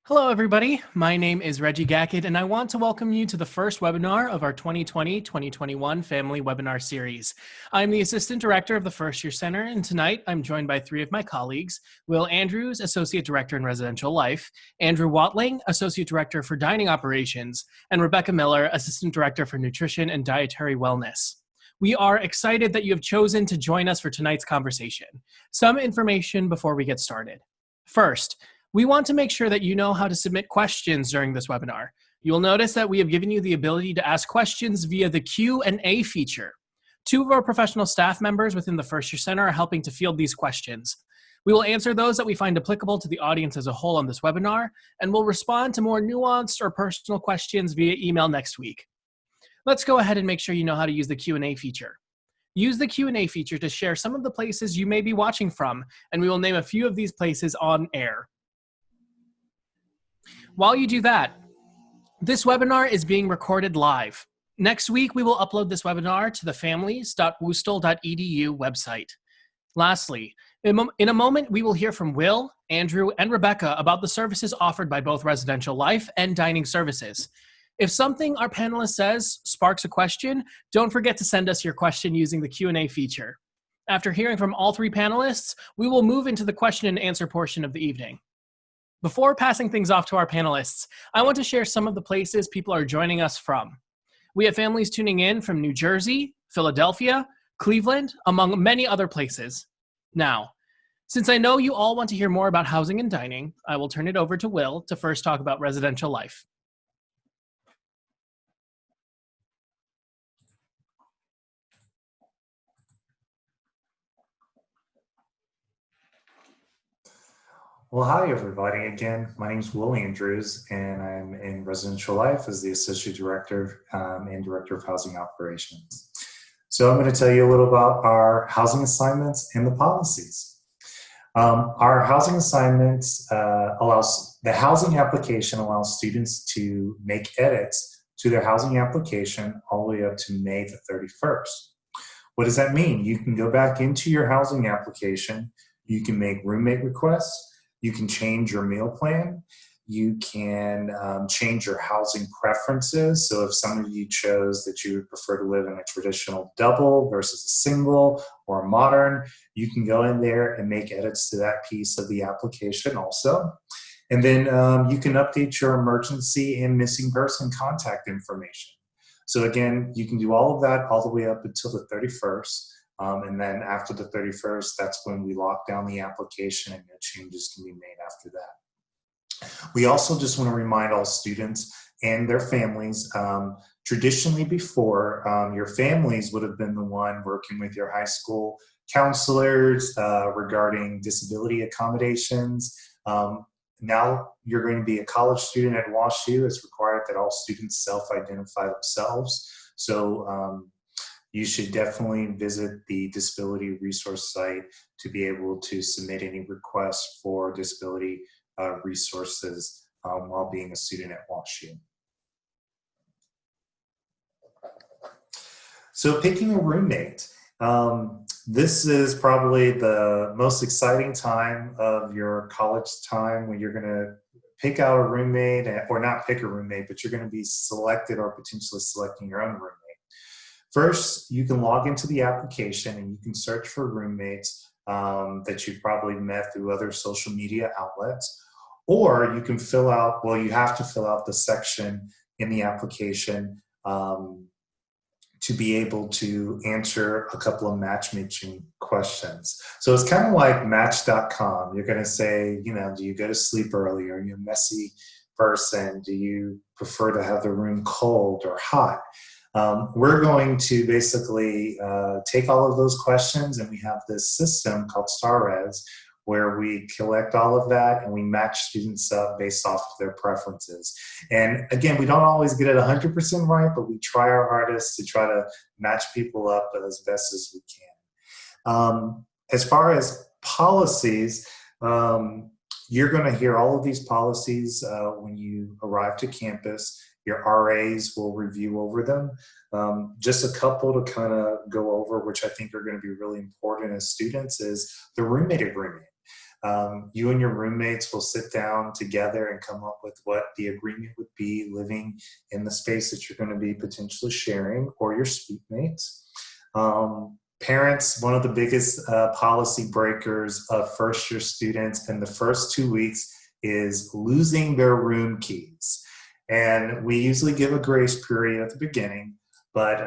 Hello, everybody. My name is Reggie Gackett, and I want to welcome you to the first webinar of our 2020-2021 Family Webinar Series. I'm the Assistant Director of the FirstYear Center, and tonight I'm joined by three of my colleagues, Will Andrews, Associate Director in Residential Life, Andrew Watling, Associate Director for Dining Operations, and Rebecca Miller, Assistant Director for Nutrition and Dietary Wellness. We are excited that you have chosen to join us for tonight's conversation. Some information before we get started. First, we want to make sure that you know how to submit questions during this webinar. You will notice that we have given you the ability to ask questions via the Q&A feature. Two of our professional staff members within the FirstYear Center are helping to field these questions. We will answer those that we find applicable to the audience as a whole on this webinar, and we'll respond to more nuanced or personal questions via email next week. Let's go ahead and make sure you know how to use the Q&A feature. Use the Q&A feature to share some of the places you may be watching from, and we will name a few of these places on air. While you do that, this webinar is being recorded live. Next week, we will upload this webinar to the families.woostel.edu website. Lastly, in a moment, we will hear from Will, Andrew, and Rebecca about the services offered by both Residential Life and Dining Services. If something our panelist says sparks a question, don't forget to send us your question using the Q&A feature. After hearing from all three panelists, we will move into the question and answer portion of the evening. Before passing things off to our panelists, I want to share some of the places people are joining us from. We have families tuning in from New Jersey, Philadelphia, Cleveland, among many other places. Now, since I know you all want to hear more about housing and dining, I will turn it over to Will to first talk about residential life. Well, hi, everybody. Again, my name is Will Andrews, and I'm in Residential Life as the Associate Director and Director of Housing Operations. So I'm going to tell you a little about our housing assignments and the policies. Our housing assignments the housing application allows students to make edits to their housing application all the way up to May the 31st. What does that mean? You can go back into your housing application, you can make roommate requests, you can change your meal plan. You can change your housing preferences. So if some of you chose that you would prefer to live in a traditional double versus a single or a modern, you can go in there and make edits to that piece of the application also. And then you can update your emergency and missing person contact information. So again, you can do all of that all the way up until the 31st. And then after the 31st, that's when we lock down the application and no changes can be made after that. We also just want to remind all students and their families, traditionally before, your families would have been the one working with your high school counselors regarding disability accommodations. Now you're going to be a college student at WashU. It's required that all students self-identify themselves. So you should definitely visit the disability resource site to be able to submit any requests for disability resources while being a student at WashU. So picking a roommate. This is probably the most exciting time of your college time when you're going to pick out a roommate, or not pick a roommate, but you're going to be selected or potentially selecting your own roommate. First, you can log into the application and you can search for roommates that you've probably met through other social media outlets. Or you can fill out, well, you have to fill out the section in the application to be able to answer a couple of matchmaking questions. So it's kind of like Match.com. You're going to say, you know, do you go to sleep early? Are you a messy person? Do you prefer to have the room cold or hot? We're going to basically take all of those questions, and we have this system called StarRes where we collect all of that and we match students up based off of their preferences. And again, we don't always get it 100% right, but we try our hardest to try to match people up as best as we can. As far as policies, you're going to hear all of these policies when you arrive to campus. Your RAs will review over them. Just a couple to kind of go over, which I think are going to be really important as students, is the roommate agreement. You and your roommates will sit down together and come up with what the agreement would be living in the space that you're going to be potentially sharing, or your suite mates. Parents, one of the biggest policy breakers of first-year students in the first 2 weeks is losing their room keys. And we usually give a grace period at the beginning, but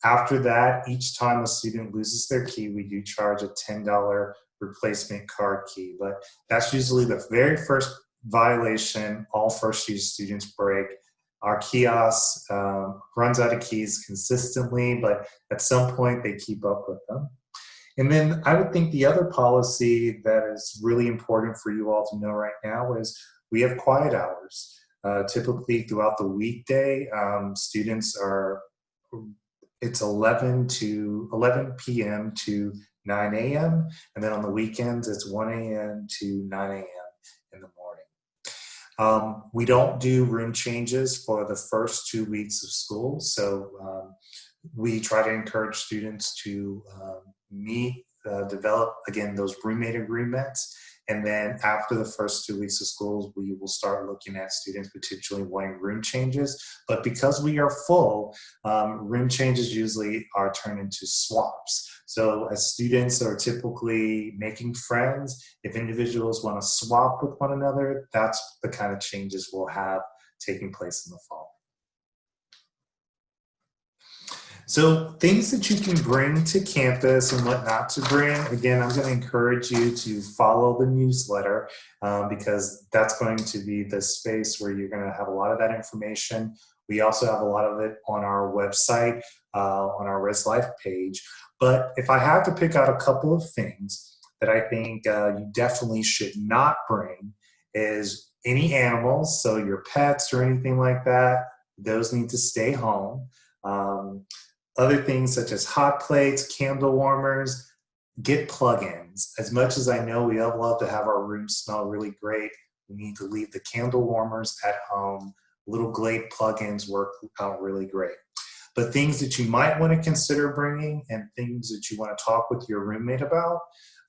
after that, each time a student loses their key, we do charge a $10 replacement card key. But that's usually the very first violation all first-year students break. Our kiosk runs out of keys consistently, but at some point they keep up with them. And then I would think the other policy that is really important for you all to know right now is we have quiet hours. Typically throughout the weekday, students are, it's 11 p.m. to 9 a.m. And then on the weekends, it's 1 a.m. to 9 a.m. in the morning. We don't do room changes for the first 2 weeks of school. So we try to encourage students to develop, again, those roommate agreements. And then after the first 2 weeks of school, we will start looking at students potentially wanting room changes. But because we are full, room changes usually are turned into swaps. So as students are typically making friends, if individuals want to swap with one another, that's the kind of changes we'll have taking place in the fall. So things that you can bring to campus and what not to bring, again, I'm going to encourage you to follow the newsletter because that's going to be the space where you're going to have a lot of that information. We also have a lot of it on our website, on our Res Life page. But if I have to pick out a couple of things that I think you definitely should not bring is any animals, so your pets or anything like that, those need to stay home. Other things such as hot plates, candle warmers, get plug-ins. As much as I know we all love to have our room smell really great, we need to leave the candle warmers at home. Little Glade plug-ins work out really great. But things that you might want to consider bringing and things that you want to talk with your roommate about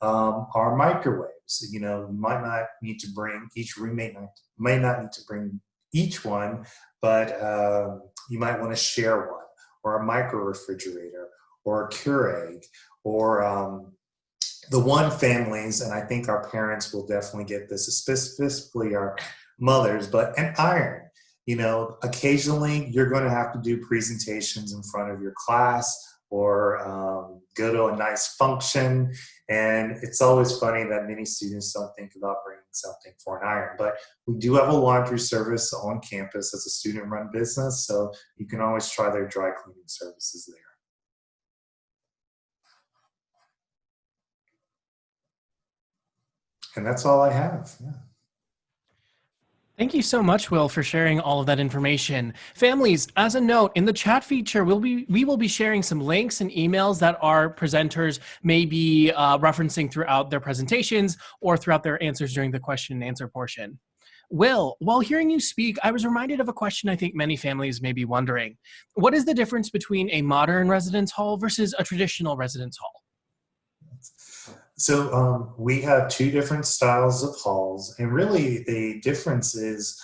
are microwaves. You know, you might not need to bring, each roommate might not need to bring each one, but you might want to share one, or a micro refrigerator, or a Keurig, or the one families, and I think our parents will definitely get this, specifically our mothers, but an iron. You know, occasionally you're going to have to do presentations in front of your class or go to a nice function. And it's always funny that many students don't think about bringing something for an iron. But we do have a laundry service on campus as a student-run business, so you can always try their dry cleaning services there. And that's all I have. Yeah. Thank you so much, Will, for sharing all of that information. Families, as a note, in the chat feature, we will be sharing some links and emails that our presenters may be referencing throughout their presentations or throughout their answers during the question and answer portion. Will, while hearing you speak, I was reminded of a question I think many families may be wondering. What is the difference between a modern residence hall versus a traditional residence hall? So we have two different styles of halls, and really the difference is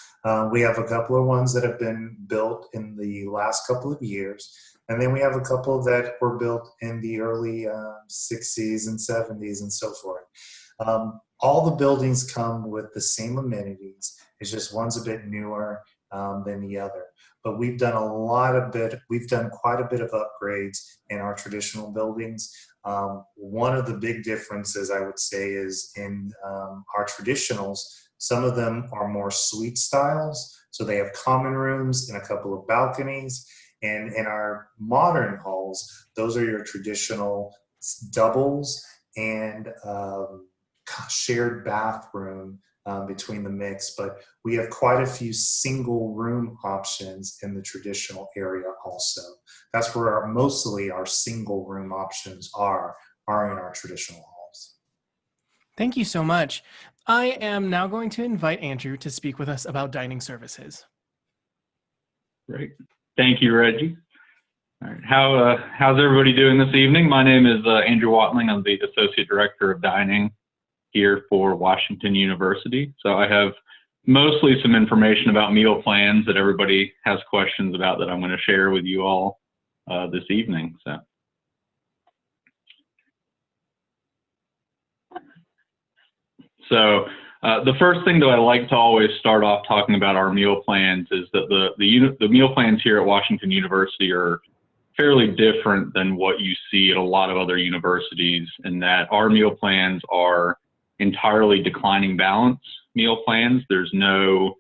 we have a couple of ones that have been built in the last couple of years, and then we have a couple that were built in the early 60s and 70s and so forth. All the buildings come with the same amenities. It's just one's a bit newer than the other. But we've done quite a bit of upgrades in our traditional buildings. One of the big differences I would say is in our traditionals, some of them are more suite styles. So they have common rooms and a couple of balconies. And in our modern halls, those are your traditional doubles and shared bathroom between the mix, but we have quite a few single room options in the traditional area also. That's where mostly our single room options are in our traditional halls. Thank you so much. I am now going to invite Andrew to speak with us about dining services. Great. Thank you, Reggie. All right. How's everybody doing this evening? My name is Andrew Watling. I'm the Associate Director of Dining here for Washington University. So I have mostly some information about meal plans that everybody has questions about that I'm going to share with you all this evening. So the first thing that I like to always start off talking about our meal plans is that the meal plans here at Washington University are fairly different than what you see at a lot of other universities, in that our meal plans are entirely declining balance meal plans. There's no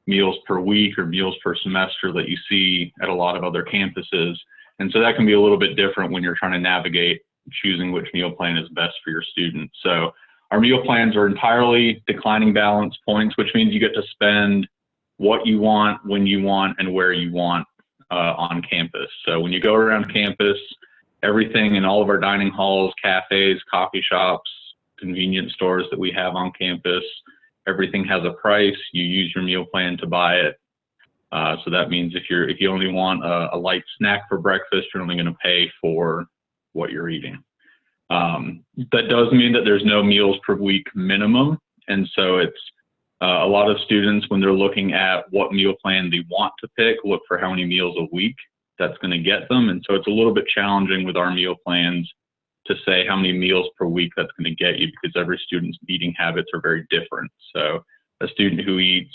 meals per week or meals per semester that you see at a lot of other campuses. And so that can be a little bit different when you're trying to navigate choosing which meal plan is best for your students. So our meal plans are entirely declining balance points, which means you get to spend what you want, when you want, and where you want on campus. So when you go around campus, everything in all of our dining halls, cafes, coffee shops, convenience stores that we have on campus, everything has a price. You use your meal plan to buy it. So that means if you only want a light snack for breakfast, you're only going to pay for what you're eating. That does mean that there's no meals per week minimum. And so it's a lot of students, when they're looking at what meal plan they want to pick, look for how many meals a week that's going to get them. And so it's a little bit challenging with our meal plans to say how many meals per week that's going to get you, because every student's eating habits are very different. So a student who eats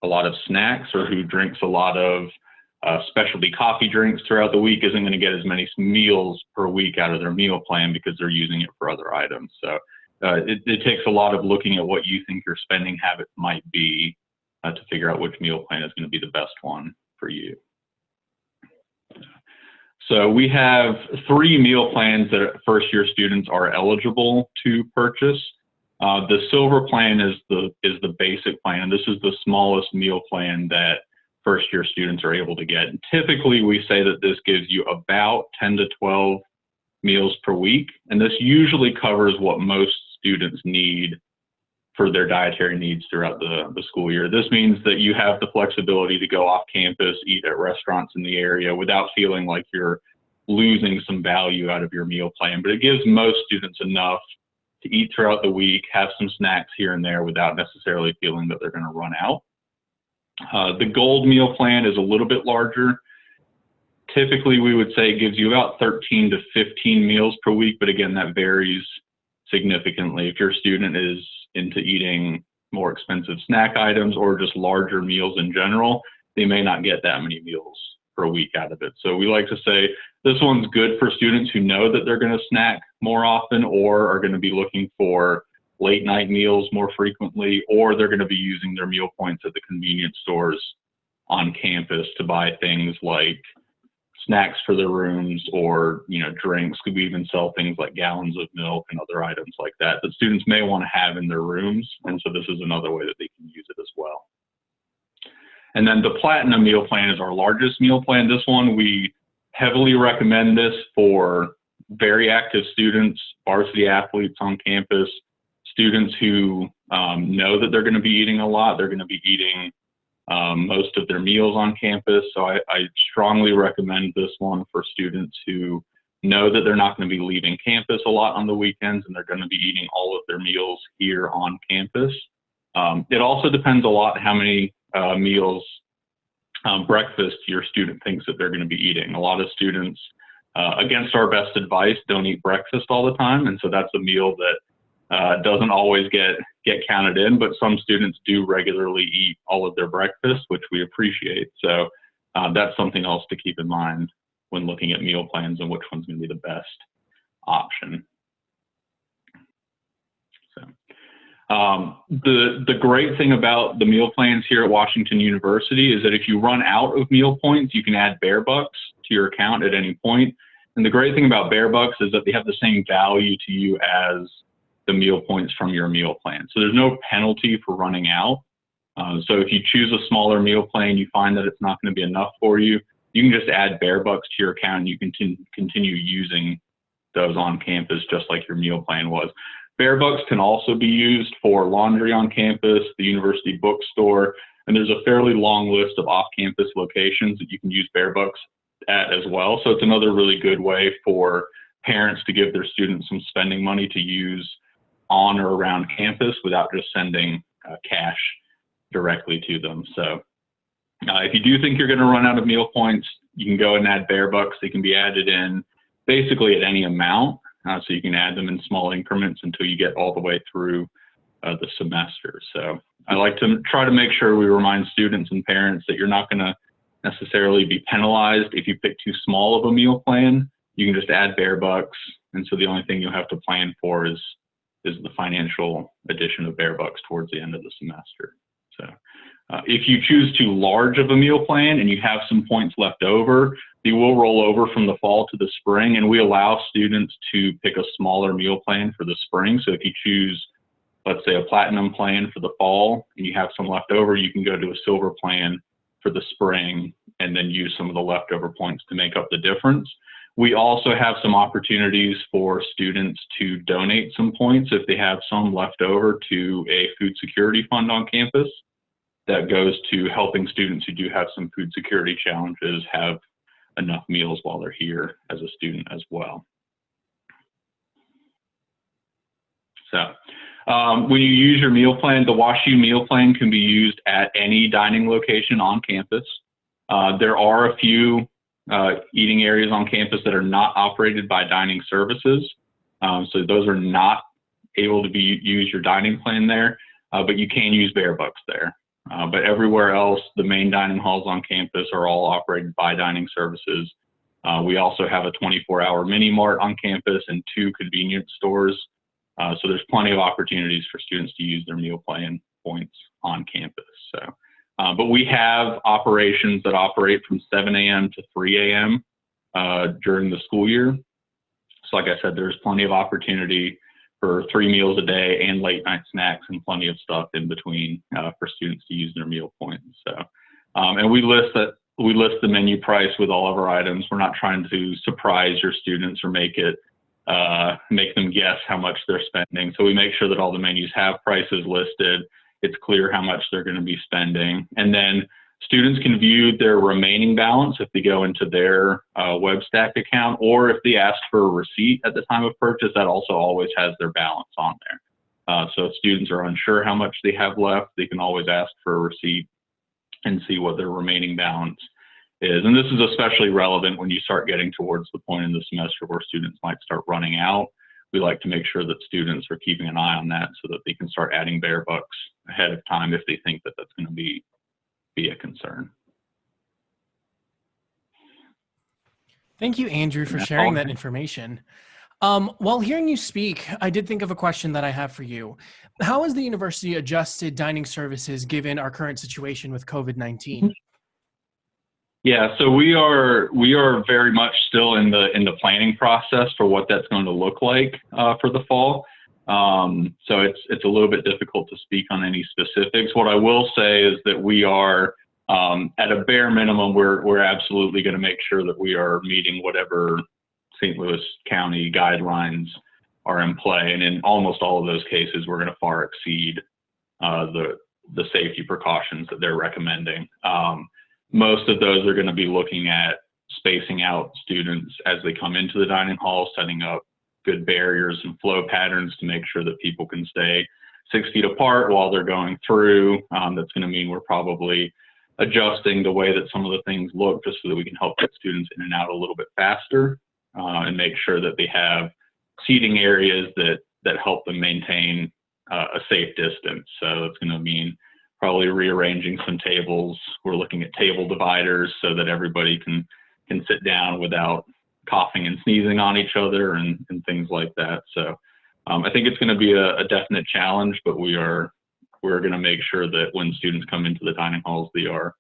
a lot of snacks or who drinks a lot of specialty coffee drinks throughout the week isn't going to get as many meals per week out of their meal plan because they're using it for other items. So it takes a lot of looking at what you think your spending habit might be to figure out which meal plan is going to be the best one for you. So we have 3 meal plans that first-year students are eligible to purchase. The silver plan is the basic plan. This is the smallest meal plan that first-year students are able to get. And typically, we say that this gives you about 10 to 12 meals per week, and this usually covers what most students need for their dietary needs throughout the school year. This means that you have the flexibility to go off campus, eat at restaurants in the area without feeling like you're losing some value out of your meal plan. But it gives most students enough to eat throughout the week, have some snacks here and there without necessarily feeling that they're going to run out. The gold meal plan is a little bit larger. Typically, we would say it gives you about 13 to 15 meals per week, but again, that varies significantly. If your student is into eating more expensive snack items or just larger meals in general, they may not get that many meals per week out of it. So we like to say this one's good for students who know that they're going to snack more often or are going to be looking for late night meals more frequently, or they're going to be using their meal points at the convenience stores on campus to buy things like snacks for their rooms or, drinks. We even sell things like gallons of milk and other items like that students may want to have in their rooms. And so this is another way that they can use it as well. And then the platinum meal plan is our largest meal plan. This one, we heavily recommend this for very active students, varsity athletes on campus, students who know that they're going to be eating a lot. They're going to be eating most of their meals on campus. So I strongly recommend this one for students who know that they're not going to be leaving campus a lot on the weekends and they're going to be eating all of their meals here on campus. It also depends a lot how many meals breakfast your student thinks that they're going to be eating. A lot of students, against our best advice, don't eat breakfast all the time. And so that's a meal that doesn't always get counted in, but some students do regularly eat all of their breakfast, which we appreciate. So that's something else to keep in mind when looking at meal plans and which one's going to be the best option. So the great thing about the meal plans here at Washington University is that if you run out of meal points, you can add Bear Bucks to your account at any point. And the great thing about Bear Bucks is that they have the same value to you as the meal points from your meal plan. So there's no penalty for running out. So if you choose a smaller meal plan, you find that it's not going to be enough for you, you can just add Bear Bucks to your account and you can continue using those on campus just like your meal plan was. Bear Bucks can also be used for laundry on campus, the university bookstore, and there's a fairly long list of off-campus locations that you can use Bear Bucks at as well. So it's another really good way for parents to give their students some spending money to use on or around campus without just sending cash directly to them. So if you do think you're going to run out of meal points, you can go and add bear bucks. They can be added in basically at any amount. So you can add them in small increments until you get all the way through the semester. So I like to try to make sure we remind students and parents that you're not going to necessarily be penalized if you pick too small of a meal plan. You can just add bear bucks. And so the only thing you'll have to plan for is the financial addition of bear bucks towards the end of the semester. So if you choose too large of a meal plan and you have some points left over, they will roll over from the fall to the spring, and we allow students to pick a smaller meal plan for the spring. So if you choose, let's say, a platinum plan for the fall and you have some left over, you can go to a silver plan for the spring and then use some of the leftover points to make up the difference. We also have some opportunities for students to donate some points if they have some left over to a food security fund on campus that goes to helping students who do have some food security challenges have enough meals while they're here as a student as well. So when you use your meal plan, the WashU meal plan can be used at any dining location on campus. There are a few eating areas on campus that are not operated by dining services. So those are not able to use your dining plan there, but you can use bear bucks there. But everywhere else, the main dining halls on campus are all operated by dining services. We also have a 24-hour mini mart on campus and 2 convenience stores. So there's plenty of opportunities for students to use their meal plan points on campus. So, but we have operations that operate from 7 a.m. to 3 a.m. During the school year. So like I said, there's plenty of opportunity for 3 meals a day and late night snacks and plenty of stuff in between for students to use their meal points. So, and we list the menu price with all of our items. We're not trying to surprise your students or make them guess how much they're spending. So we make sure that all the menus have prices listed. It's clear how much they're going to be spending. And then students can view their remaining balance if they go into their WebStack account, or if they ask for a receipt at the time of purchase, that also always has their balance on there. So if students are unsure how much they have left, they can always ask for a receipt and see what their remaining balance is. And this is especially relevant when you start getting towards the point in the semester where students might start running out. We like to make sure that students are keeping an eye on that so that they can start adding bear bucks ahead of time if they think that that's going to be a concern. Thank you, Andrew, for sharing that information. While hearing you speak, I did think of a question that I have for you. How has the university adjusted dining services given our current situation with COVID-19? Yeah, so we are very much still in the planning process for what that's going to look like for the fall. So it's a little bit difficult to speak on any specifics. What I will say is that we are, at a bare minimum, we're absolutely going to make sure that we are meeting whatever St. Louis County guidelines are in play. And in almost all of those cases, we're going to far exceed the safety precautions that they're recommending. Most of those are going to be looking at spacing out students as they come into the dining hall, setting up good barriers and flow patterns to make sure that people can stay 6 feet apart while they're going through. That's going to mean we're probably adjusting the way that some of the things look just so that we can help get students in and out a little bit faster and make sure that they have seating areas that help them maintain a safe distance. So it's going to mean probably rearranging some tables. We're looking at table dividers so that everybody can sit down without coughing and sneezing on each other and things like that. So I think it's going to be a definite challenge, but we're going to make sure that when students come into the dining halls, they are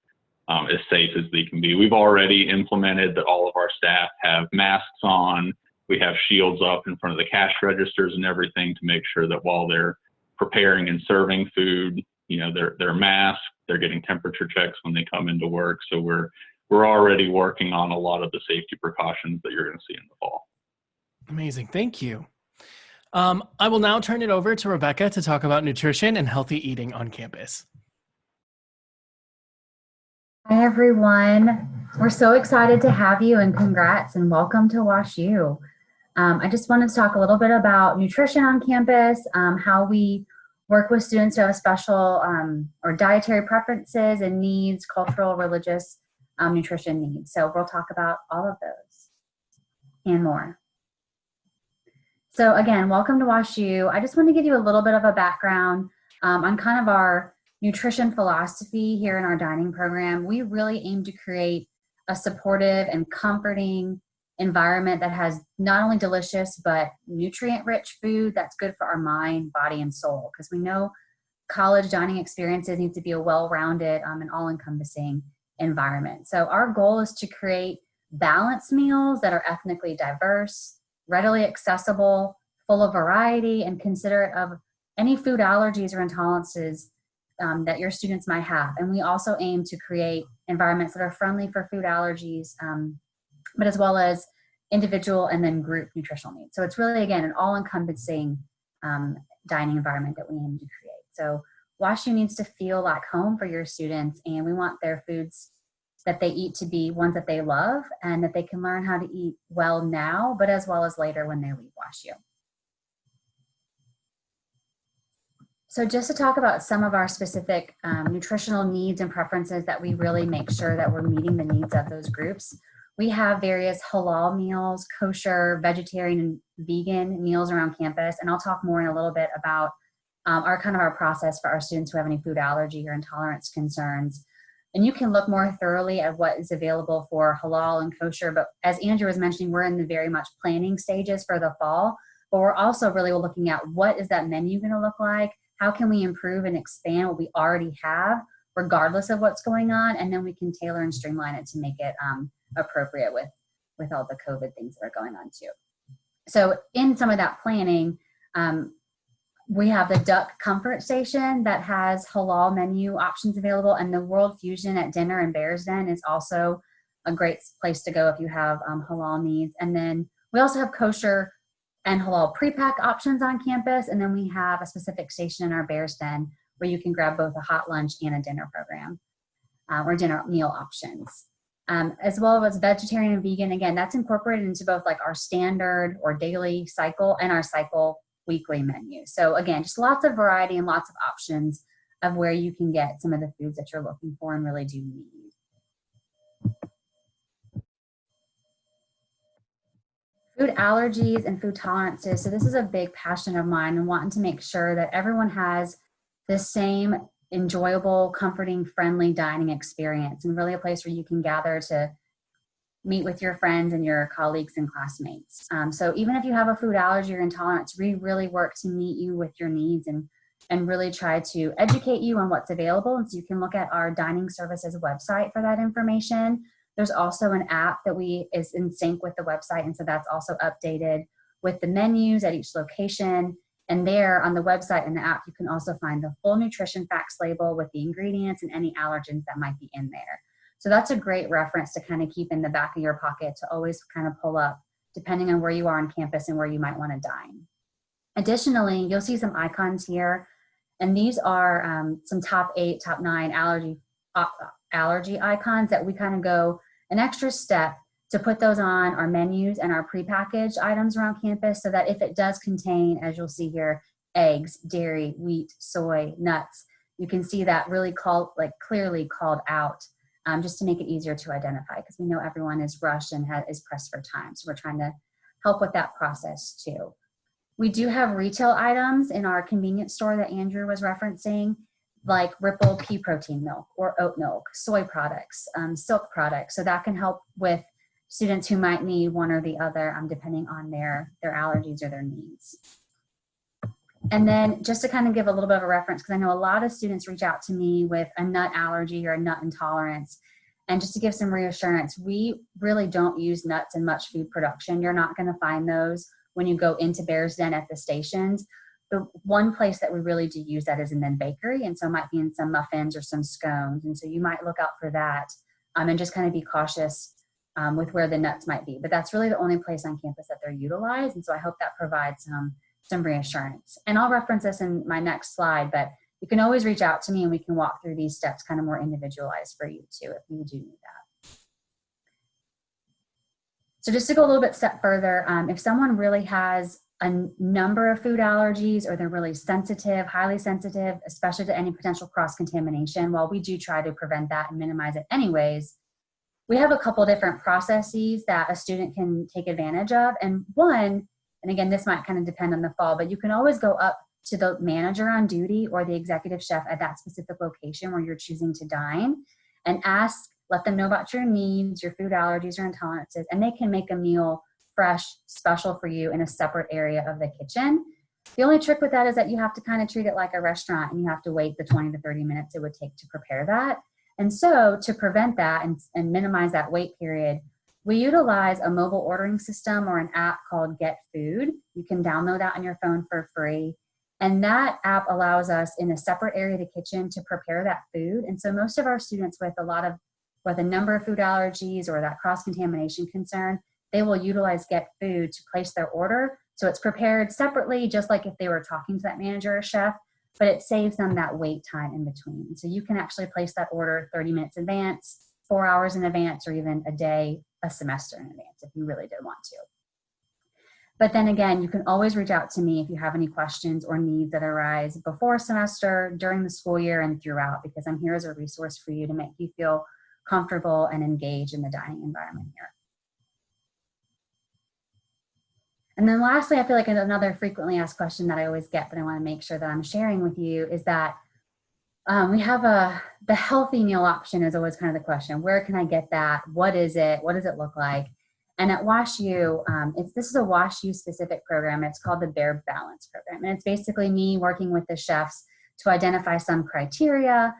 as safe as they can be. We've already implemented that all of our staff have masks on. We have shields up in front of the cash registers and everything to make sure that while they're preparing and serving food, they're masked, they're getting temperature checks when they come into work. So we're already working on a lot of the safety precautions that you're going to see in the fall. Amazing. Thank you. I will now turn it over to Rebecca to talk about nutrition and healthy eating on campus. Hi, everyone. We're so excited to have you, and congrats and welcome to WashU. I just wanted to talk a little bit about nutrition on campus, how we work with students who have special or dietary preferences and needs, cultural, religious nutrition needs. So we'll talk about all of those and more. So again, welcome to WashU. I just want to give you a little bit of a background on kind of our nutrition philosophy here in our dining program. We really aim to create a supportive and comforting environment that has not only delicious but nutrient-rich food that's good for our mind, body, and soul, because we know college dining experiences need to be a well-rounded and all-encompassing environment. So our goal is to create balanced meals that are ethnically diverse, readily accessible, full of variety, and considerate of any food allergies or intolerances that your students might have. And we also aim to create environments that are friendly for food allergies, but as well as individual and then group nutritional needs. So it's really, again, an all-encompassing dining environment that we aim to create. So WashU needs to feel like home for your students, and we want their foods that they eat to be ones that they love and that they can learn how to eat well now, but as well as later when they leave WashU. So just to talk about some of our specific nutritional needs and preferences that we really make sure that we're meeting the needs of those groups. We have various halal meals, kosher, vegetarian, and vegan meals around campus. And I'll talk more in a little bit about our process for our students who have any food allergy or intolerance concerns. And you can look more thoroughly at what is available for halal and kosher. But as Andrew was mentioning, we're in the very much planning stages for the fall. But we're also really looking at what is that menu going to look like? How can we improve and expand what we already have, regardless of what's going on? And then we can tailor and streamline it to make it appropriate with all the COVID things that are going on too. So in some of that planning, we have the Duck Comfort Station that has halal menu options available, and the World Fusion at Dinner in Bears Den is also a great place to go if you have halal needs. And then we also have kosher and halal pre-pack options on campus, and then we have a specific station in our Bears Den where you can grab both a hot lunch and a dinner program or dinner meal options. As well as vegetarian and vegan, again, that's incorporated into both like our standard or daily cycle and our cycle weekly menu. So again, just lots of variety and lots of options of where you can get some of the foods that you're looking for and really do need. Food allergies and food tolerances. So this is a big passion of mine, and wanting to make sure that everyone has the same enjoyable, comforting, friendly dining experience, and really a place where you can gather to meet with your friends and your colleagues and classmates. So even if you have a food allergy or intolerance, we really work to meet you with your needs and really try to educate you on what's available. And so you can look at our dining services website for that information. There's also an app that is in sync with the website, and so that's also updated with the menus at each location. And there on the website and the app, you can also find the full nutrition facts label with the ingredients and any allergens that might be in there. So that's a great reference to kind of keep in the back of your pocket to always kind of pull up, depending on where you are on campus and where you might want to dine. Additionally, you'll see some icons here, and these are some top 8, top 9 allergy icons that we kind of go an extra step to put those on our menus and our prepackaged items around campus, so that if it does contain, as you'll see here, eggs, dairy, wheat, soy, nuts, you can see that really clearly called out, just to make it easier to identify, because we know everyone is rushed and is pressed for time. So we're trying to help with that process too. We do have retail items in our convenience store that Andrew was referencing, like Ripple pea protein milk or oat milk, soy products, silk products. So that can help with students who might need one or the other, depending on their allergies or their needs. And then just to kind of give a little bit of a reference, because I know a lot of students reach out to me with a nut allergy or a nut intolerance. And just to give some reassurance, we really don't use nuts in much food production. You're not going to find those when you go into Bears Den at the stations. The one place that we really do use that is in the bakery, and so it might be in some muffins or some scones. And so you might look out for that and just kind of be cautious with where the nuts might be. But that's really the only place on campus that they're utilized. And so I hope that provides some reassurance. And I'll reference this in my next slide, but you can always reach out to me and we can walk through these steps kind of more individualized for you too, if you do need that. So just to go a little bit step further, if someone really has a number of food allergies, or they're really sensitive, highly sensitive, especially to any potential cross-contamination, while we do try to prevent that and minimize it anyways, we have a couple different processes that a student can take advantage of. And one, and again, this might kind of depend on the fall, but you can always go up to the manager on duty or the executive chef at that specific location where you're choosing to dine and ask, let them know about your needs, your food allergies or intolerances, and they can make a meal fresh, special for you in a separate area of the kitchen. The only trick with that is that you have to kind of treat it like a restaurant, and you have to wait the 20 to 30 minutes it would take to prepare that. And so to prevent that and minimize that wait period, we utilize a mobile ordering system or an app called Get Food. You can download that on your phone for free. And that app allows us in a separate area of the kitchen to prepare that food. And so most of our students with a number of food allergies or that cross-contamination concern, they will utilize Get Food to place their order. So it's prepared separately, just like if they were talking to that manager or chef, but it saves them that wait time in between. So you can actually place that order 30 minutes in advance, 4 hours in advance, or even a day, a semester in advance if you really did want to. But then again, you can always reach out to me if you have any questions or needs that arise before a semester, during the school year, and throughout, because I'm here as a resource for you to make you feel comfortable and engaged in the dining environment here. And then lastly, I feel like another frequently asked question that I always get, but I want to make sure that I'm sharing with you, is that we have the healthy meal option is always kind of the question. Where can I get that? What is it? What does it look like? And at WashU, this is a WashU specific program. It's called the Bare Balance Program. And it's basically me working with the chefs to identify some criteria,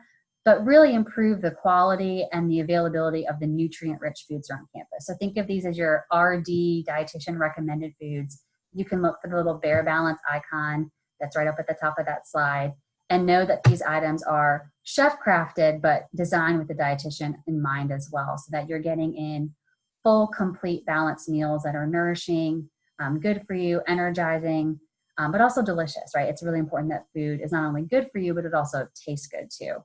but really improve the quality and the availability of the nutrient-rich foods around campus. So think of these as your RD dietitian recommended foods. You can look for the little Bare Balance icon that's right up at the top of that slide and know that these items are chef crafted, but designed with the dietitian in mind as well, so that you're getting in full, complete, balanced meals that are nourishing, good for you, energizing, but also delicious, right? It's really important that food is not only good for you, but it also tastes good too.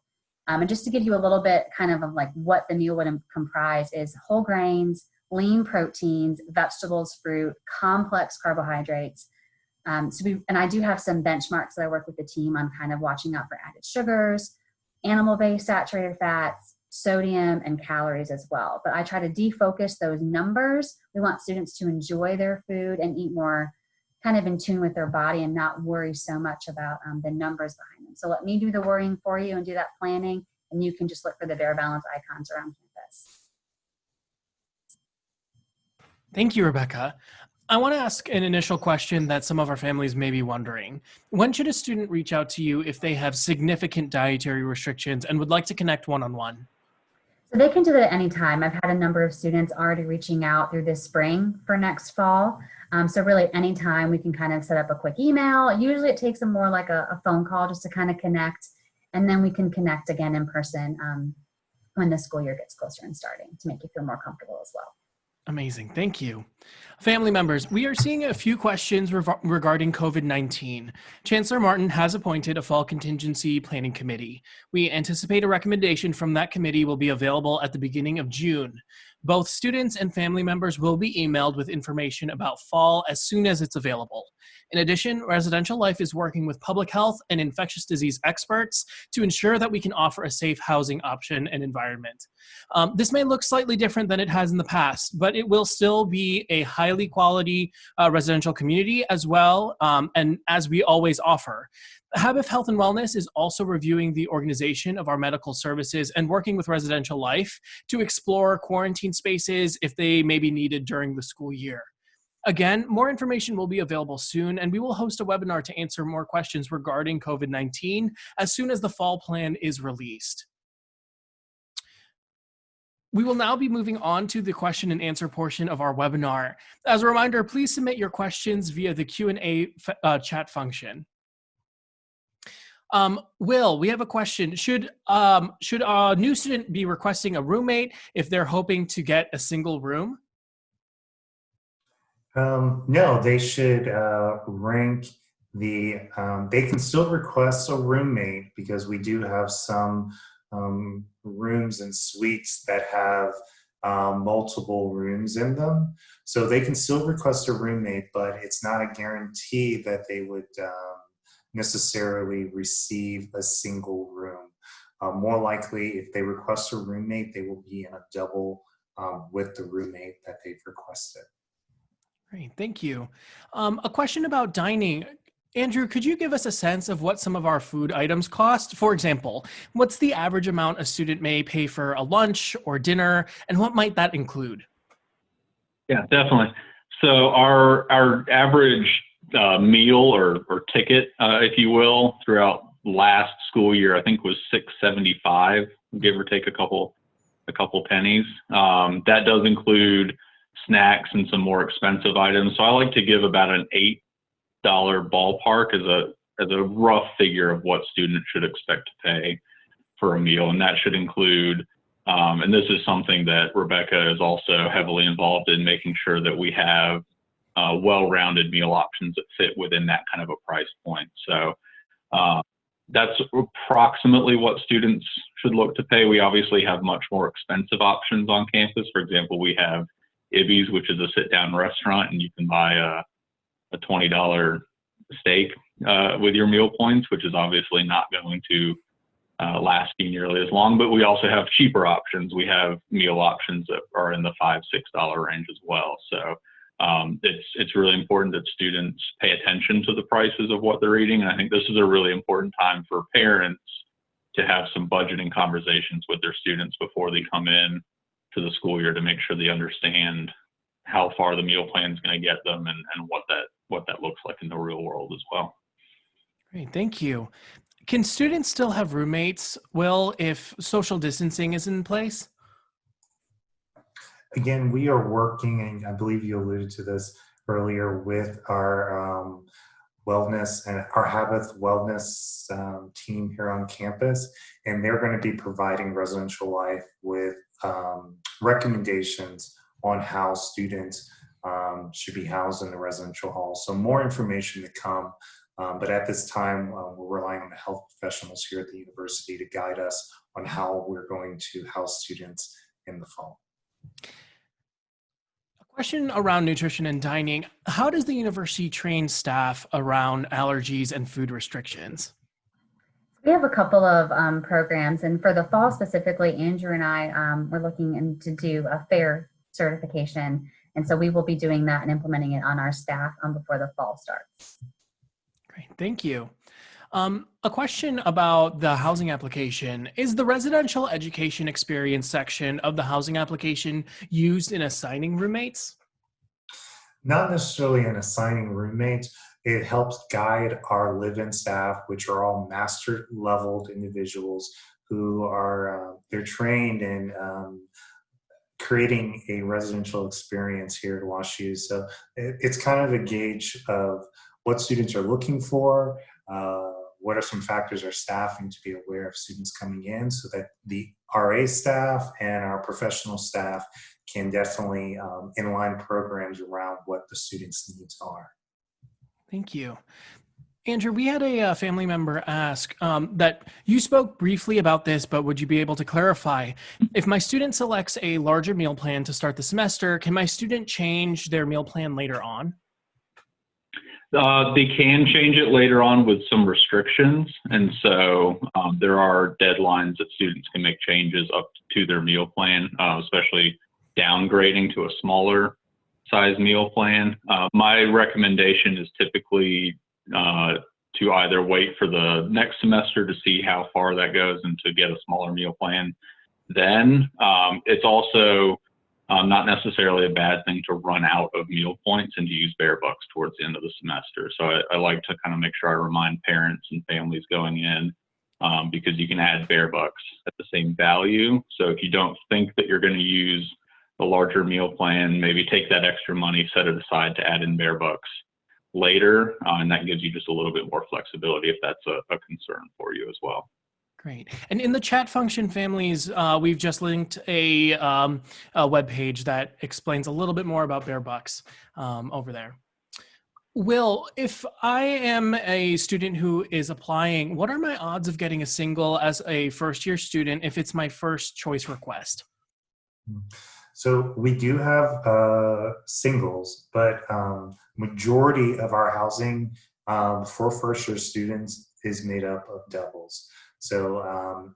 And just to give you a little bit kind of like what the meal would comprise is whole grains, lean proteins, vegetables, fruit, complex carbohydrates. And I do have some benchmarks that I work with the team on kind of watching out for added sugars, animal-based saturated fats, sodium, and calories as well. But I try to defocus those numbers. We want students to enjoy their food and eat more kind of in tune with their body and not worry so much about the numbers behind them. So let me do the worrying for you and do that planning, and you can just look for the Bare Balance icons around campus. Thank you, Rebecca. I want to ask an initial question that some of our families may be wondering. When should a student reach out to you if they have significant dietary restrictions and would like to connect one-on-one? So they can do that at any time. I've had a number of students already reaching out through this spring for next fall. So really anytime we can kind of set up a quick email. Usually it takes them more like a phone call just to kind of connect, and then we can connect again in person when the school year gets closer and starting to make you feel more comfortable as well. Amazing. Thank you. Family members, we are seeing a few questions regarding COVID-19. Chancellor Martin has appointed a fall contingency planning committee. We anticipate a recommendation from that committee will be available at the beginning of June. Both students and family members will be emailed with information about fall as soon as it's available. In addition, Residential Life is working with public health and infectious disease experts to ensure that we can offer a safe housing option and environment. This may look slightly different than it has in the past, but it will still be a highly quality residential community as well, and as we always offer. Habif Health and Wellness is also reviewing the organization of our medical services and working with Residential Life to explore quarantine spaces if they may be needed during the school year. Again, more information will be available soon, and we will host a webinar to answer more questions regarding COVID-19 as soon as the fall plan is released. We will now be moving on to the question and answer portion of our webinar. As a reminder, please submit your questions via the Q&A chat function. Will, we have a question. Should a new student be requesting a roommate if they're hoping to get a single room? No, they should rank they can still request a roommate because we do have some rooms and suites that have multiple rooms in them. So they can still request a roommate, but it's not a guarantee that they would necessarily receive a single room. More likely, if they request a roommate, they will be in a double with the roommate that they've requested. Great, thank you. A question about dining. Andrew, could you give us a sense of what some of our food items cost? For example, what's the average amount a student may pay for a lunch or dinner, and what might that include? Yeah, definitely. So our average meal or ticket, if you will, throughout last school year, I think was $6.75, give or take a couple pennies. That does include snacks and some more expensive items. So I like to give about an $8 ballpark as a rough figure of what students should expect to pay for a meal, and that should include. And this is something that Rebecca is also heavily involved in, making sure that we have well-rounded meal options that fit within that kind of a price point. So that's approximately what students should look to pay. We obviously have much more expensive options on campus. For example, we have Ibby's, which is a sit-down restaurant, and you can buy a $20 steak with your meal points, which is obviously not going to last you nearly as long. But we also have cheaper options. We have meal options that are in the $5, $6 range as well. So it's really important that students pay attention to the prices of what they're eating. And I think this is a really important time for parents to have some budgeting conversations with their students before they come in to the school year, to make sure they understand how far the meal plan is going to get them and what that looks like in the real world as well. Great, thank you. Can students still have roommates, Will, if social distancing is in place? Again, we are working, and I believe you alluded to this earlier, with our wellness and our Habit wellness team here on campus, and they're going to be providing Residential Life with recommendations on how students should be housed in the residential hall. So more information to come, but at this time, we're relying on the health professionals here at the university to guide us on how we're going to house students in the fall. Question around nutrition and dining. How does the university train staff around allergies and food restrictions? We have a couple of programs, and for the fall specifically, Andrew and I we're looking to do a FirstYear certification, and so we will be doing that and implementing it on our staff before the fall starts. Great, thank you. A question about the housing application. Is the residential education experience section of the housing application used in assigning roommates? Not necessarily in assigning roommates. It helps guide our live-in staff, which are all master-leveled individuals who are they're trained in creating a residential experience here at WashU. So it's kind of a gauge of what students are looking for. What are some factors our staffing to be aware of students coming in, so that the RA staff and our professional staff can definitely inline programs around what the students' needs are. Thank you. Andrew, we had a family member ask that you spoke briefly about this, but would you be able to clarify? If my student selects a larger meal plan to start the semester, can my student change their meal plan later on? They can change it later on with some restrictions. And so there are deadlines that students can make changes up to their meal plan, especially downgrading to a smaller size meal plan. My recommendation is typically to either wait for the next semester to see how far that goes and to get a smaller meal plan. Then it's also not necessarily a bad thing to run out of meal points and to use bear bucks towards the end of the semester. So I like to kind of make sure I remind parents and families going in, because you can add bear bucks at the same value. So if you don't think that you're going to use a larger meal plan, maybe take that extra money, set it aside to add in bear bucks later, and that gives you just a little bit more flexibility if that's a concern for you as well. Great. And in the chat function, families, we've just linked a web page that explains a little bit more about bear bucks over there. Will, if I am a student who is applying, what are my odds of getting a single as a first-year student if it's my first choice request? So we do have singles, but majority of our housing for first year students is made up of doubles. So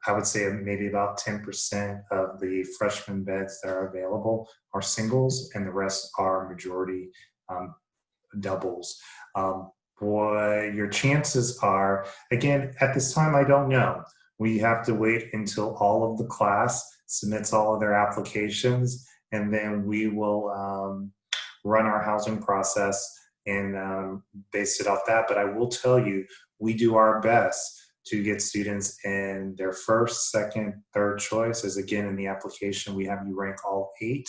I would say maybe about 10% of the freshman beds that are available are singles, and the rest are majority doubles. What your chances are, again, at this time, I don't know. We have to wait until all of the class submits all of their applications, and then we will run our housing process and base it off that. But I will tell you, we do our best to get students in their first, second, third choice. As again, in the application, we have you rank all 8.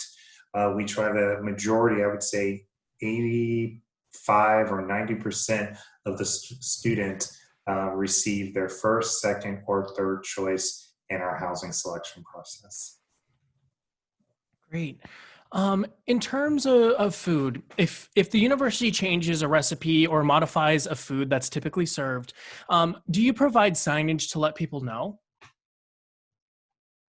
We try the majority, I would say 85 or 90% of the student receive their first, second, or third choice in our housing selection process. Great. In terms of food, if the university changes a recipe or modifies a food that's typically served, do you provide signage to let people know?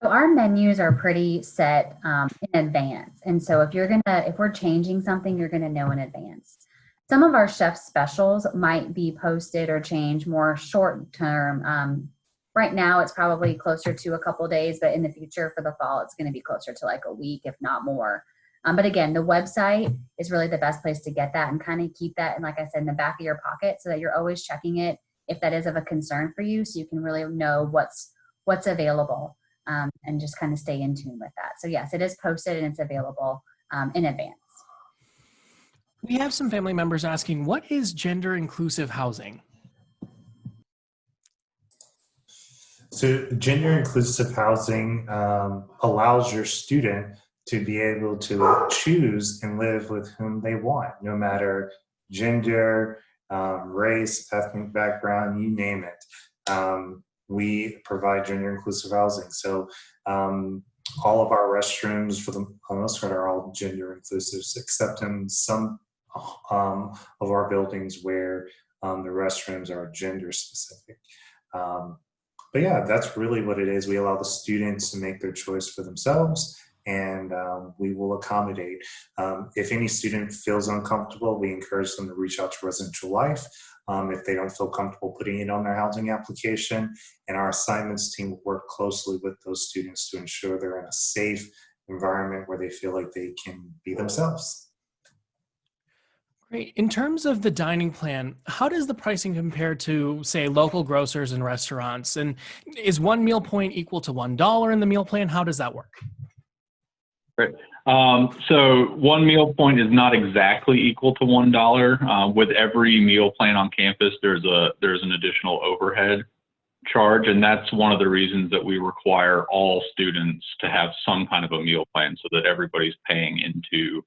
So our menus are pretty set in advance. And so if we're changing something, you're gonna know in advance. Some of our chef specials might be posted or changed more short term. Right now it's probably closer to a couple days, but in the future for the fall, it's gonna be closer to like a week, if not more. But again, the website is really the best place to get that and kind of keep that, and like I said, in the back of your pocket so that you're always checking it if that is of a concern for you, so you can really know what's available and just kind of stay in tune with that. So yes, it is posted and it's available in advance. We have some family members asking, what is gender inclusive housing? So gender inclusive housing allows your student to be able to choose and live with whom they want, no matter gender, race, ethnic background, you name it. We provide gender inclusive housing. So all of our restrooms, for the most part, are all gender inclusive, except in some of our buildings where the restrooms are gender specific. But yeah, that's really what it is. We allow the students to make their choice for themselves, and we will accommodate. If any student feels uncomfortable, we encourage them to reach out to Residential Life if they don't feel comfortable putting it on their housing application. And our assignments team will work closely with those students to ensure they're in a safe environment where they feel like they can be themselves. Great. In terms of the dining plan, how does the pricing compare to, say, local grocers and restaurants? And is one meal point equal to $1 in the meal plan? How does that work? Great. So one meal point is not exactly equal to $1. With every meal plan on campus, there's an additional overhead charge, and that's one of the reasons that we require all students to have some kind of a meal plan so that everybody's paying into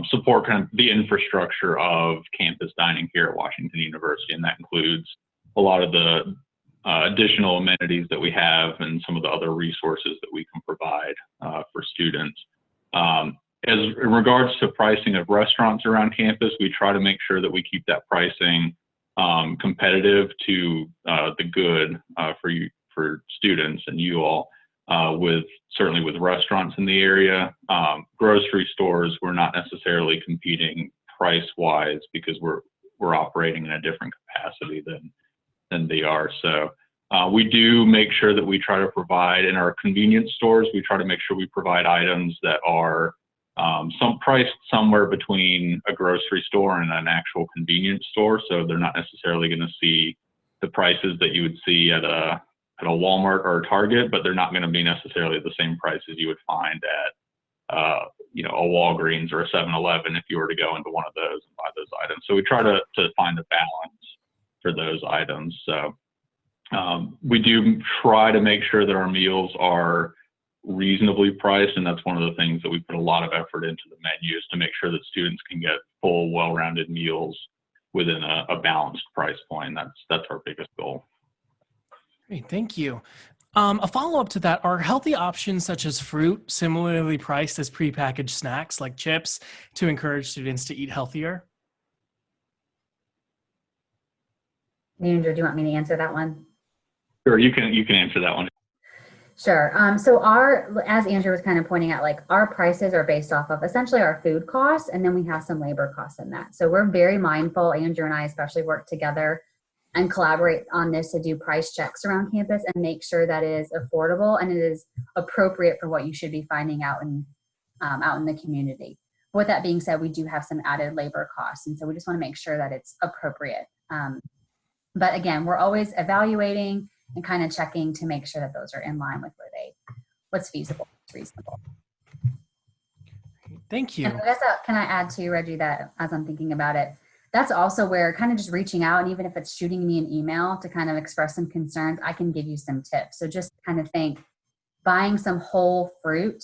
support kind of the infrastructure of campus dining here at Washington University, and that includes a lot of the additional amenities that we have and some of the other resources that we can provide for students. As in regards to pricing of restaurants around campus, we try to make sure that we keep that pricing competitive to the good for students and you all. Certainly with restaurants in the area. Grocery stores, we're not necessarily competing price-wise because we're operating in a different capacity than they are. So we do make sure that we try to provide in our convenience stores, we try to make sure we provide items that are some priced somewhere between a grocery store and an actual convenience store. So they're not necessarily going to see the prices that you would see at a Walmart or a Target, but they're not going to be necessarily the same prices you would find at, a Walgreens or a 7-Eleven if you were to go into one of those and buy those items. So we try to find a balance for those items. So we do try to make sure that our meals are reasonably priced, and that's one of the things that we put a lot of effort into the menus to make sure that students can get full, well-rounded meals within a balanced price point. That's our biggest goal. Great, thank you. A follow-up to that, are healthy options such as fruit similarly priced as prepackaged snacks like chips to encourage students to eat healthier? Andrew, do you want me to answer that one? Sure, you can answer that one. Sure. So as Andrew was kind of pointing out, like our prices are based off of essentially our food costs, and then we have some labor costs in that. So we're very mindful. Andrew and I especially work together and collaborate on this to do price checks around campus and make sure that it is affordable and it is appropriate for what you should be finding out in the community. With that being said, we do have some added labor costs, and so we just want to make sure that it's appropriate. But again, we're always evaluating and kind of checking to make sure that those are in line with what's feasible, what's reasonable. Thank you. And I guess can I add to Reggie that as I'm thinking about it, that's also where kind of just reaching out, and even if it's shooting me an email to kind of express some concerns, I can give you some tips. So just kind of think buying some whole fruit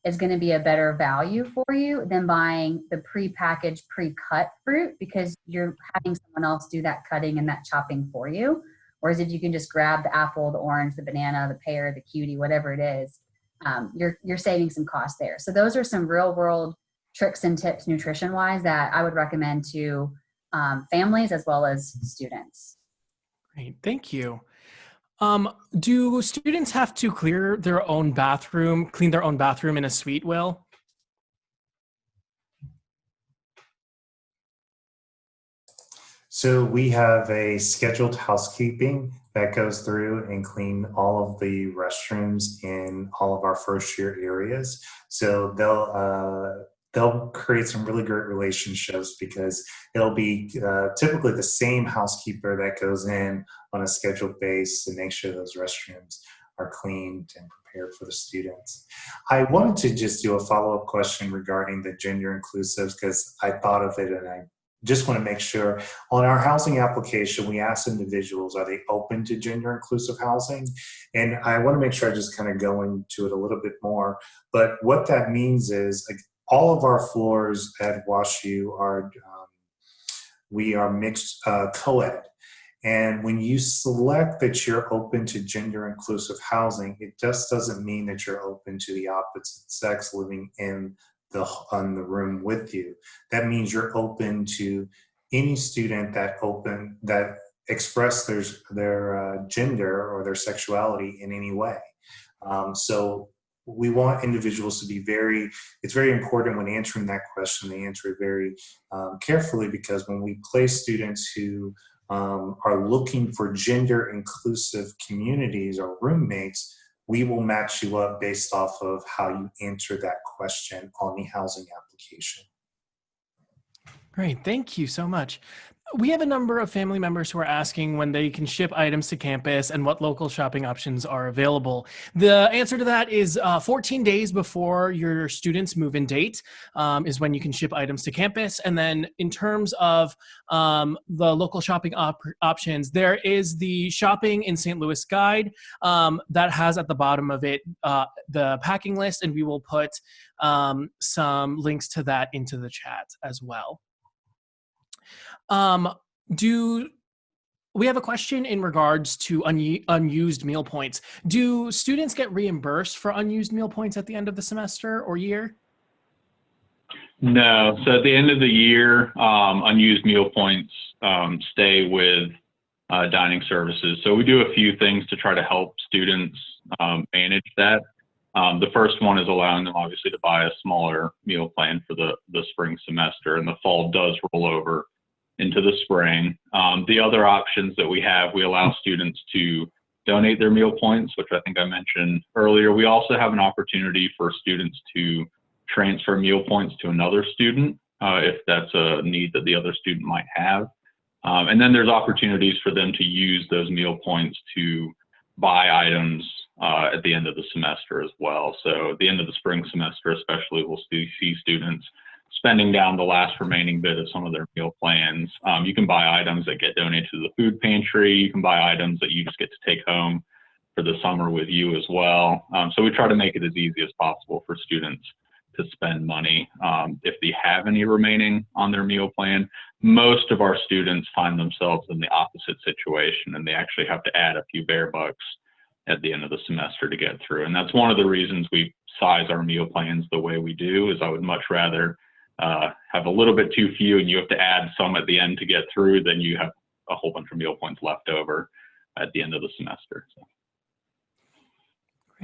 is going to be a better value for you than buying the prepackaged, pre-cut fruit, because you're having someone else do that cutting and that chopping for you. Whereas if you can just grab the apple, the orange, the banana, the pear, the cutie, whatever it is, you're saving some cost there. So those are some real world tricks and tips nutrition wise that I would recommend to families as well as students. Great, thank you. Do students have to clean their own bathroom in a suite, Will? So we have a scheduled housekeeping that goes through and clean all of the restrooms in all of our first year areas. So they'll create some really great relationships because it'll be typically the same housekeeper that goes in on a scheduled basis to make sure those restrooms are cleaned and prepared for the students. I wanted to just do a follow-up question regarding the gender inclusives because I thought of it and I just want to make sure on our housing application, we ask individuals, are they open to gender inclusive housing? And I want to make sure I just kind of go into it a little bit more. But what that means is like, all of our floors at WashU are, we are mixed co-ed. And when you select that you're open to gender inclusive housing, it just doesn't mean that you're open to the opposite sex living in the room with you. That means you're open to any student that express their gender or their sexuality in any way. So we want individuals to be it's very important when answering that question, they answer it very carefully, because when we place students who are looking for gender inclusive communities or roommates, we will match you up based off of how you answer that question on the housing application. Great, thank you so much. We have a number of family members who are asking when they can ship items to campus and what local shopping options are available. The answer to that is 14 days before your student's move-in date is when you can ship items to campus. And then in terms of the local shopping options, there is the Shopping in St. Louis guide that has at the bottom of it the packing list, and we will put some links to that into the chat as well. We have a question in regards to unused meal points. Do students get reimbursed for unused meal points at the end of the semester or year? No. So at the end of the year, unused meal points stay with dining services. So we do a few things to try to help students manage that. The first one is allowing them obviously to buy a smaller meal plan for the spring semester, and the fall does roll over into the spring. The other options that we have, we allow students to donate their meal points, which I think I mentioned earlier. We also have an opportunity for students to transfer meal points to another student if that's a need that the other student might have. And then there's opportunities for them to use those meal points to buy items at the end of the semester as well. So at the end of the spring semester especially, we'll see students spending down the last remaining bit of some of their meal plans. You can buy items that get donated to the food pantry. You can buy items that you just get to take home for the summer with you as well. So we try to make it as easy as possible for students to spend money if they have any remaining on their meal plan. Most of our students find themselves in the opposite situation, and they actually have to add a few bare bucks at the end of the semester to get through. And that's one of the reasons we size our meal plans the way we do, is I would much rather have a little bit too few and you have to add some at the end to get through than you have a whole bunch of meal points left over at the end of the semester. So.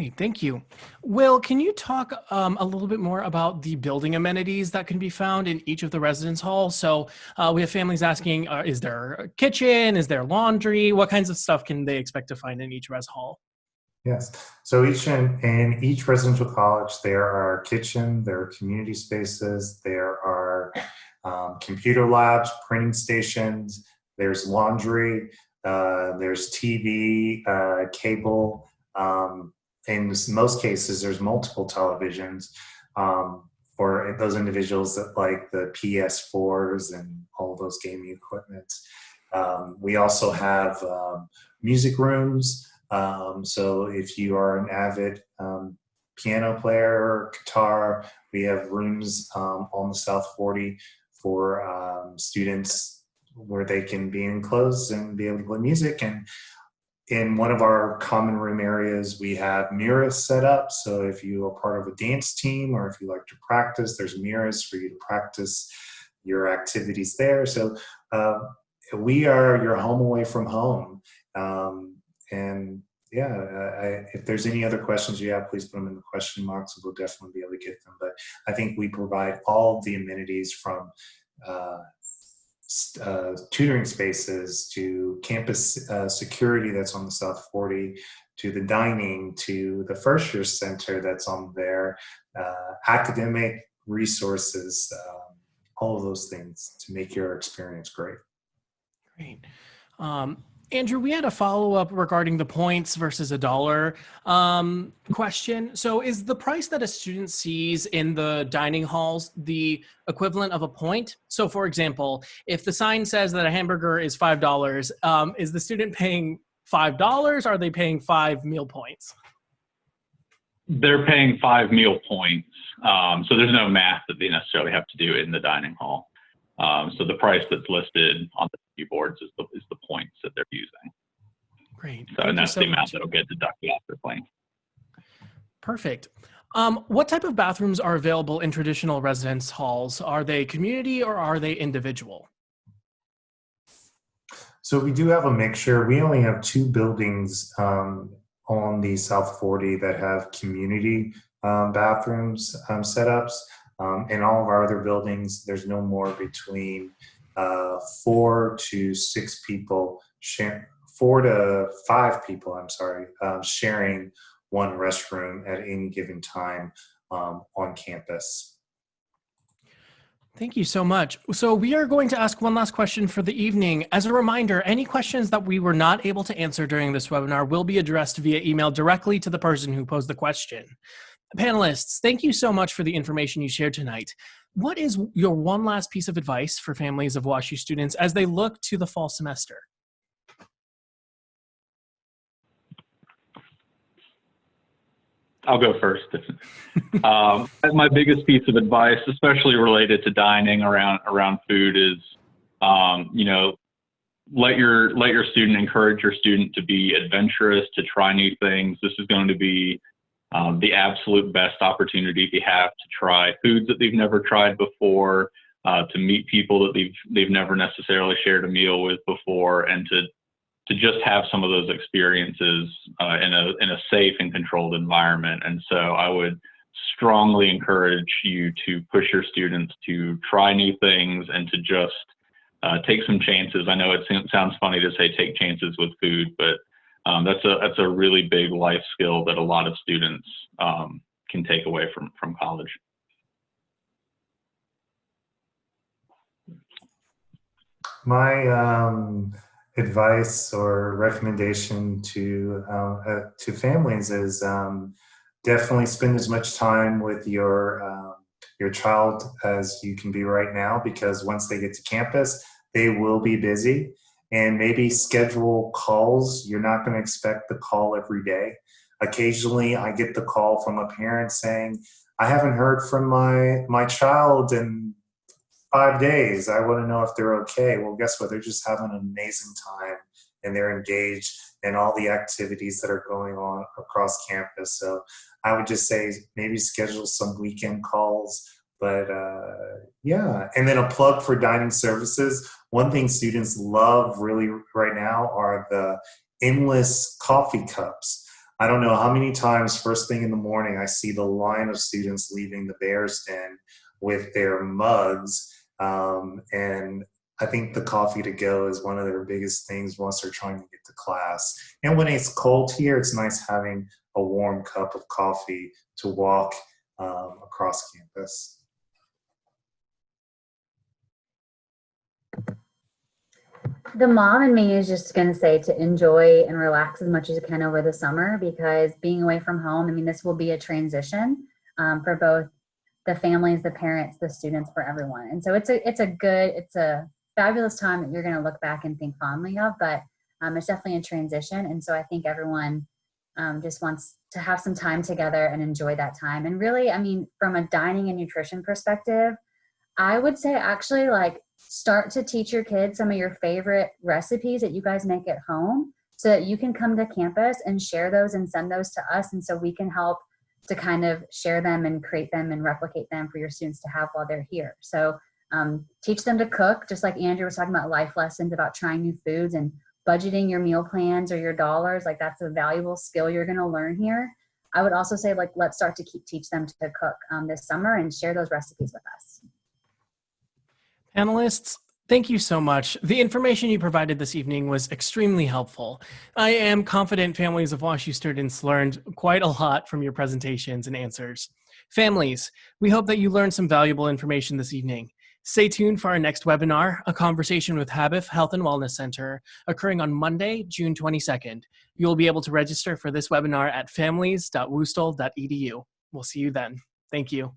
Great, thank you. Will, can you talk a little bit more about the building amenities that can be found in each of the residence halls? So we have families asking, is there a kitchen? Is there laundry? What kinds of stuff can they expect to find in each res hall? Yes. So in each residential college, there are kitchen, there are community spaces, there are computer labs, printing stations, there's laundry, there's TV, cable. In most cases, there's multiple televisions for those individuals that like the PS4s and all those gaming equipment. We also have music rooms. So if you are an avid piano player or guitar, we have rooms on the South 40 for students where they can be enclosed and be able to play music. And in one of our common room areas, we have mirrors set up. So if you are part of a dance team or if you like to practice, there's mirrors for you to practice your activities there. So we are your home away from home. And yeah, if there's any other questions you have, please put them in the question box. We'll definitely be able to get them. But I think we provide all the amenities from tutoring spaces to campus security that's on the South 40, to the dining, to the FirstYear Center that's on there, academic resources, all of those things to make your experience great. Great. Andrew, we had a follow-up regarding the points versus $1 question. So is the price that a student sees in the dining halls the equivalent of a point? So for example, if the sign says that a hamburger is $5, is the student paying $5? Are they paying 5 meal points? They're paying 5 meal points. So there's no math that they necessarily have to do in the dining hall. So the price that's listed on the menu boards is the points that they're using. Great. So, and that's the amount that'll get deducted off their plane. Perfect. What type of bathrooms are available in traditional residence halls? Are they community or are they individual? So we do have a mixture. We only have 2 buildings on the South 40 that have community bathrooms setups. In all of our other buildings, there's no more between 4 to 6 people, 4 to 5 people, sharing one restroom at any given time on campus. Thank you so much. So we are going to ask one last question for the evening. As a reminder, any questions that we were not able to answer during this webinar will be addressed via email directly to the person who posed the question. Panelists, thank you so much for the information you shared tonight. What is your one last piece of advice for families of WashU students as they look to the fall semester? I'll go first. My biggest piece of advice, especially related to dining around food, is let your student encourage your student to be adventurous, to try new things. This is going to be the absolute best opportunity they have to try foods that they've never tried before, to meet people that they've never necessarily shared a meal with before, and to just have some of those experiences in a safe and controlled environment. And so I would strongly encourage you to push your students to try new things and to just take some chances. I know it sounds funny to say take chances with food, but that's a really big life skill that a lot of students can take away from college. My advice or recommendation to families is definitely spend as much time with your child as you can be right now, because once they get to campus, they will be busy. And maybe schedule calls. You're not going to expect the call every day. Occasionally, I get the call from a parent saying, I haven't heard from my child in 5 days. I want to know if they're okay. Well, guess what? They're just having an amazing time and they're engaged in all the activities that are going on across campus. So I would just say maybe schedule some weekend calls. But yeah, and then a plug for dining services. One thing students love really right now are the endless coffee cups. I don't know how many times first thing in the morning I see the line of students leaving the Bears Den with their mugs. And I think the coffee to go is one of their biggest things once they're trying to get to class. And when it's cold here, it's nice having a warm cup of coffee to walk across campus. The mom in me is just going to say to enjoy and relax as much as you can over the summer, because being away from home, I mean, this will be a transition for both the families, the parents, the students, for everyone. And so it's a fabulous time that you're going to look back and think fondly of, but it's definitely a transition. And so I think everyone just wants to have some time together and enjoy that time. And really, I mean, from a dining and nutrition perspective, I would say actually start to teach your kids some of your favorite recipes that you guys make at home, so that you can come to campus and share those and send those to us. And so we can help to kind of share them and create them and replicate them for your students to have while they're here. So teach them to cook, just like Andrew was talking about life lessons about trying new foods and budgeting your meal plans or your dollars. Like, that's a valuable skill you're going to learn here. I would also say, let's start to teach them to cook this summer and share those recipes with us. Panelists, thank you so much. The information you provided this evening was extremely helpful. I am confident families of WashU students learned quite a lot from your presentations and answers. Families, we hope that you learned some valuable information this evening. Stay tuned for our next webinar, a conversation with Habif Health and Wellness Center, occurring on Monday, June 22nd. You will be able to register for this webinar at families.wustl.edu. We'll see you then. Thank you.